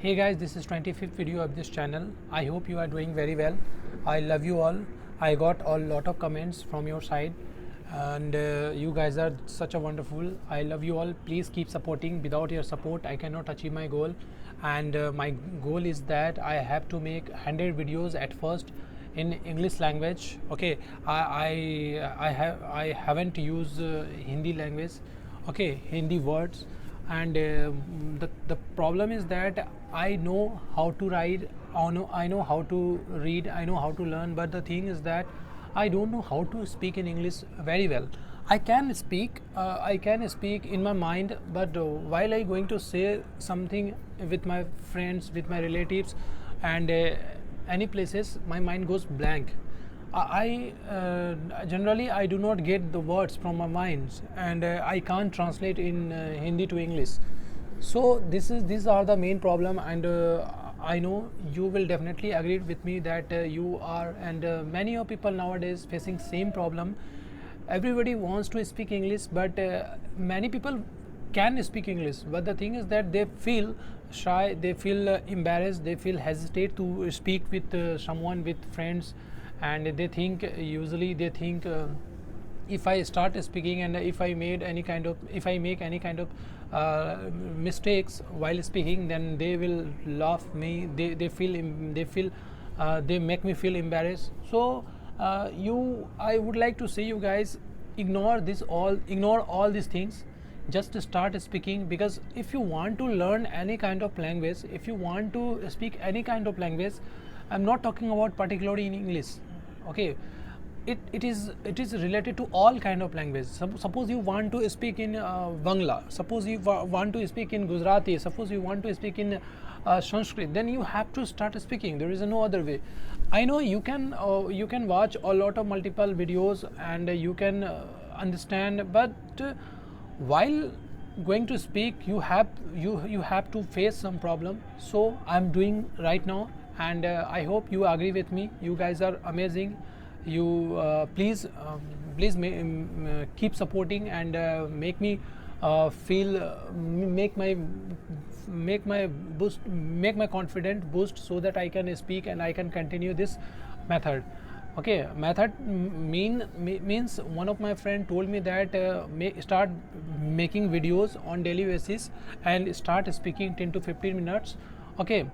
Hey guys, this is 25th video of this channel. I hope you are doing very well. I love you all. I got a lot of comments from your side and you guys are such a wonderful. I love you all. Please keep supporting. Without your support I cannot achieve my goal, and my goal is that I have to make 100 videos at first in English language. Okay, I haven't used Hindi language, okay, Hindi words, and the problem is that I know how to write, I know how to read, I know how to learn, but the thing is that I don't know how to speak in English very well. I can speak in my mind, but while I going to say something with my friends, with my relatives, and any places, my mind goes blank. Generally I do not get the words from my mind, and I can't translate in Hindi to English. So these are the main problem, and I know you will definitely agree with me that you are, and many of people nowadays facing same problem. Everybody wants to speak English, but many people can speak English, but the thing is that they feel shy, they feel embarrassed, they feel hesitate to speak with someone, with friends, and they think, usually they think, if I start speaking and if I make any kind of mistakes while speaking, then they will laugh me, they make me feel embarrassed. So I would like to say you guys, ignore all these things, just start speaking. Because if you want to learn any kind of language, if you want to speak any kind of language, I'm not talking about particularly in English, okay, it is related to all kind of language. Suppose you want to speak in Bangla, suppose you want to speak in Gujarati, suppose you want to speak in Sanskrit, then you have to start speaking. There is no other way. I know you can watch a lot of multiple videos and you can understand, but while going to speak, you have to face some problem. So I'm doing right now, and I hope you agree with me. You guys are amazing. You please keep supporting and make me feel make my confidence boost, so that I can speak and I can continue this method. Okay, method means one of my friend told me that start making videos on daily basis and start speaking 10 to 15 minutes. Okay,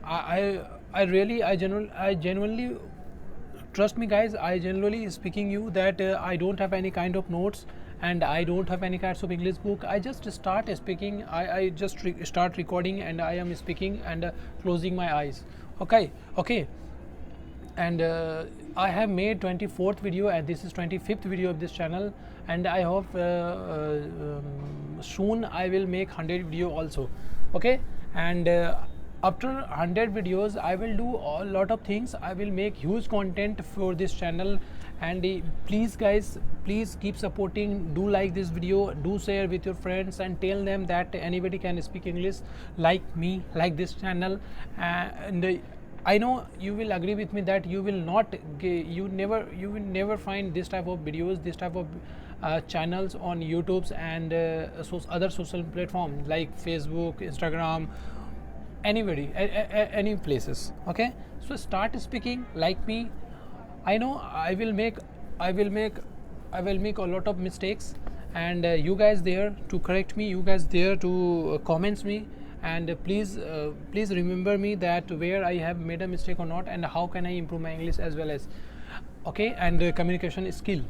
I genuinely, trust me guys, I generally speaking you that I don't have any kind of notes and I don't have any kinds of English book. I just start speaking, I just start recording and I am speaking and closing my eyes. Okay, and I have made 24th video and this is 25th video of this channel, and I hope soon I will make 100 video also. Okay, and after 100 videos I will do a lot of things. I will make huge content for this channel, and please guys, please keep supporting. Do like this video, do share with your friends, and tell them that anybody can speak English like me, like this channel. And I know you will agree with me that you will never find this type of videos, this type of channels on YouTube's and other social platforms like Facebook, Instagram, anybody, any places. Okay, so start speaking like me. I know I will make a lot of mistakes, and you guys there to correct me, you guys there to comments me, and please remember me that where I have made a mistake or not, and how can I improve my English as well as, okay, and communication skill.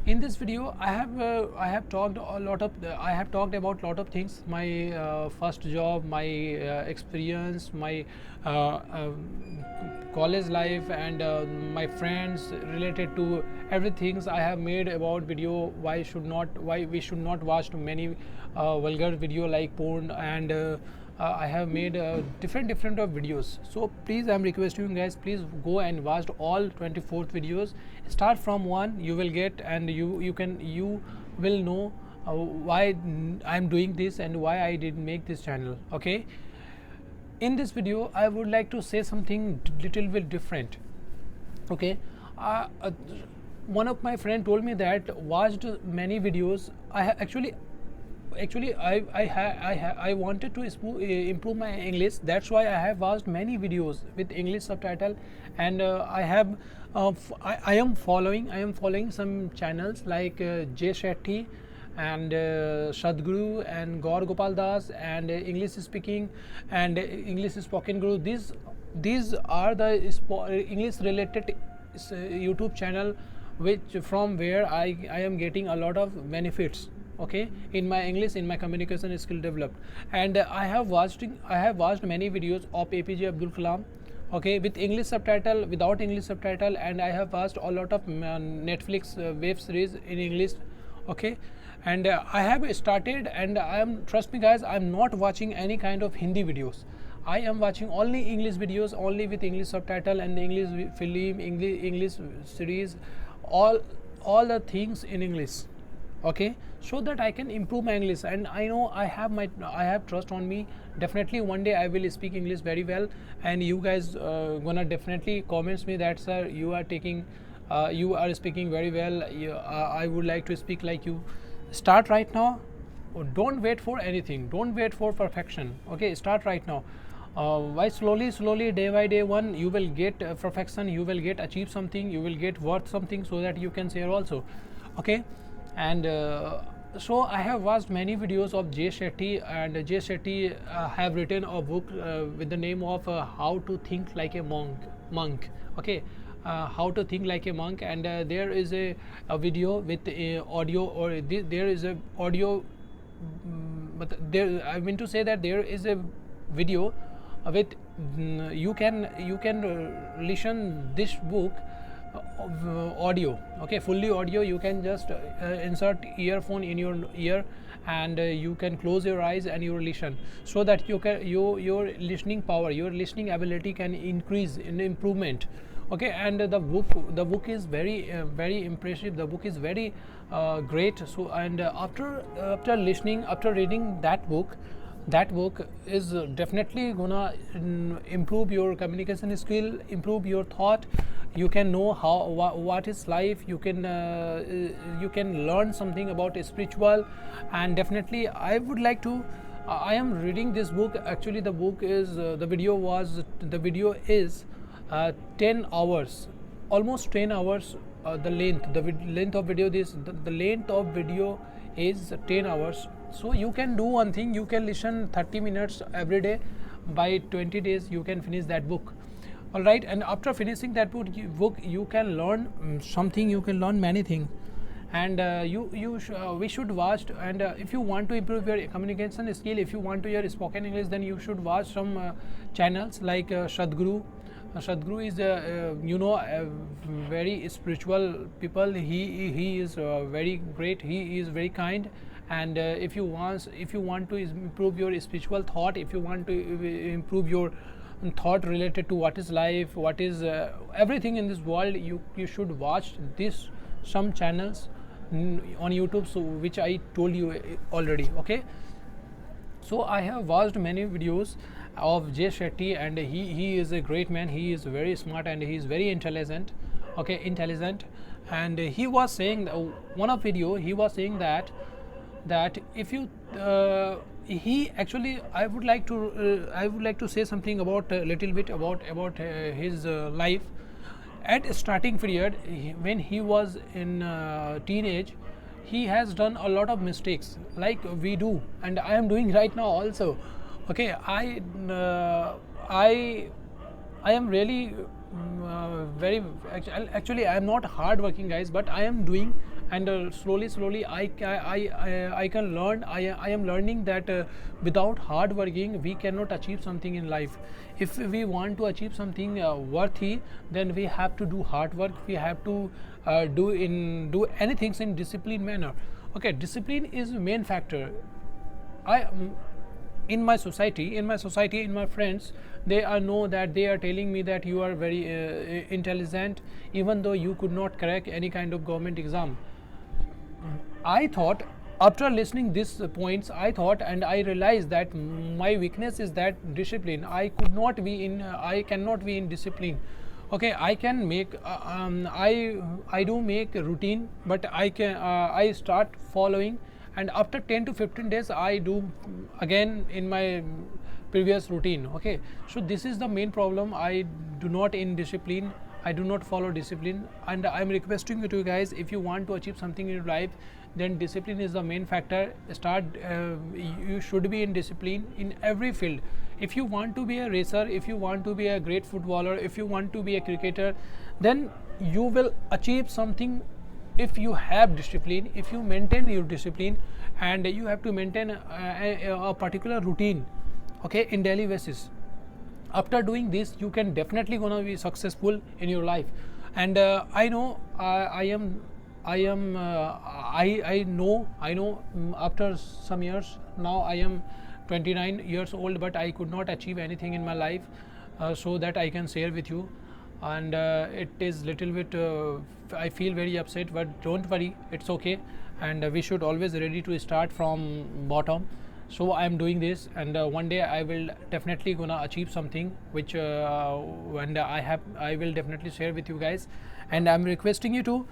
In this video I have talked about lot of things: my first job, my experience, my college life, and my friends, related to everything. I have made about video why we should not watch too many vulgar video like porn, and I have made different of videos. So please, I'm requesting you guys, please go and watch all 24th videos. Start from one, you will get, and you will know why I'm doing this and why I did make this channel. Okay, in this video I would like to say something little bit different. Okay, one of my friend told me that watched many videos. Actually, actually I wanted to improve my English. That's why I have watched many videos with English subtitle, and I am following some channels like Jay Shetty and Sadhguru and Gaur Gopal Das and English speaking and English spoken guru. These are the English related YouTube channel which from where I am getting a lot of benefits, okay, in my English, in my communication skill developed. And I have watched many videos of APJ Abdul Kalam, okay, with English subtitle, without English subtitle, and I have watched a lot of Netflix web series in English, okay. And I have started, and I am, trust me guys, I am not watching any kind of Hindi videos. I am watching only English videos, only with English subtitle and English film, English series, all the things in English, okay, so that I can improve my English. And I know I have trust on me. Definitely one day I will speak English very well, and you guys gonna definitely comments me that, sir, you are speaking very well. I would like to speak like you. Start right now. Don't wait for anything. Don't wait for perfection. Okay, start right now. Why slowly, day by day, you will get perfection. You will get achieve something. You will get worth something, so that you can share also. Okay, and so I have watched many videos of Jay Shetty, and Jay Shetty have written a book with the name of How to Think Like a Monk. Okay. How to think like a monk, and there is a video with audio, or there is a audio, but there I mean to say that there is a video with you can listen this book audio, okay, fully audio. You can just insert earphone in your ear, and you can close your eyes and you listen, so that your listening power, your listening ability can increase in improvement. Okay, and the book is very impressive. The book is very great. So, and after reading that book is definitely gonna improve your communication skill, improve your thought. You can know what is life. You can learn something about spiritual, and definitely I would like to. I am reading this book. Actually, the book is the video is 10 hours, almost 10 hours. The length of video, the length of video is 10 hours. So you can do one thing, you can listen 30 minutes every day. By 20 days you can finish that book. All right, and after finishing that book you can learn something, you can learn many things. And we should watch, and if you want to improve your communication skill, if you want to hear spoken English, then you should watch some channels like Sadhguru. Sadhguru is a very spiritual people. He is very great. He is very kind. And if you want to improve your spiritual thought, if you want to improve your thought related to what is life, what is everything in this world, you should watch some channels on YouTube, so which I told you already. Okay, so I have watched many videos of Jay Shetty, and he is a great man. He is very smart and he is very intelligent. Okay, and he was saying one of video he was saying that if you he actually I would like to say something about a little bit about his life. At starting period, when he was in teenage, he has done a lot of mistakes like we do, and I am doing right now also. Okay, I am really very actually I am not hard working guys, but I am doing, and slowly I can learn. I am learning that without hard working we cannot achieve something in life. If we want to achieve something worthy, then we have to do hard work. We have to do anything in disciplined manner. Okay, discipline is the main factor. In my society, in my friends, they know that they are telling me that you are very intelligent, even though you could not crack any kind of government exam. I thought, after listening these points, I thought and I realized that my weakness is that discipline. I cannot be in discipline. Okay, I can make I do make a routine, but I start following, and after 10 to 15 days I do again in my previous routine. Okay, so this is the main problem. I do not in discipline, I do not follow discipline, and I'm requesting you to guys, if you want to achieve something in your life, then discipline is the main factor. Start you should be in discipline in every field. If you want to be a racer, if you want to be a great footballer, if you want to be a cricketer, then you will achieve something if you have discipline, if you maintain your discipline, and you have to maintain a particular routine, okay, in daily basis. After doing this, you can definitely gonna be successful in your life. And I know I know after some years now, I am 29 years old, but I could not achieve anything in my life, so that I can share with you. And it is little bit I feel very upset, but don't worry, it's okay. And we should always ready to start from bottom. So I am doing this, and one day I will definitely gonna achieve something which when I will definitely share with you guys. And I'm requesting you to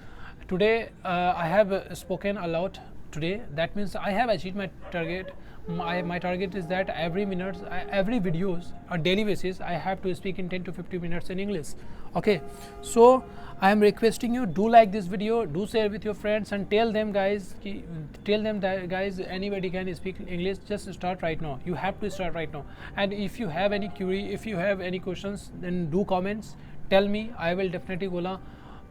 today, I have spoken a lot today, that means I have achieved my target. My target is that every minute, every videos on daily basis, I have to speak in 10 to 50 minutes in English. Okay, so I am requesting you, do like this video, do share with your friends, and tell them guys, that guys, anybody can speak English, just start right now. You have to start right now. And if you have any query, if you have any questions, then do comments, tell me. I will definitely gonna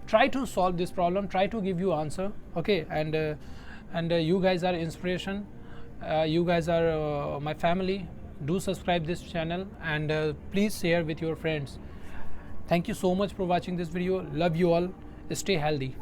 try to solve this problem, try to give you answer. Okay, and you guys are inspiration, you guys are my family. Do subscribe this channel, and please share with your friends. Thank you so much for watching this video. Love you all. Stay healthy.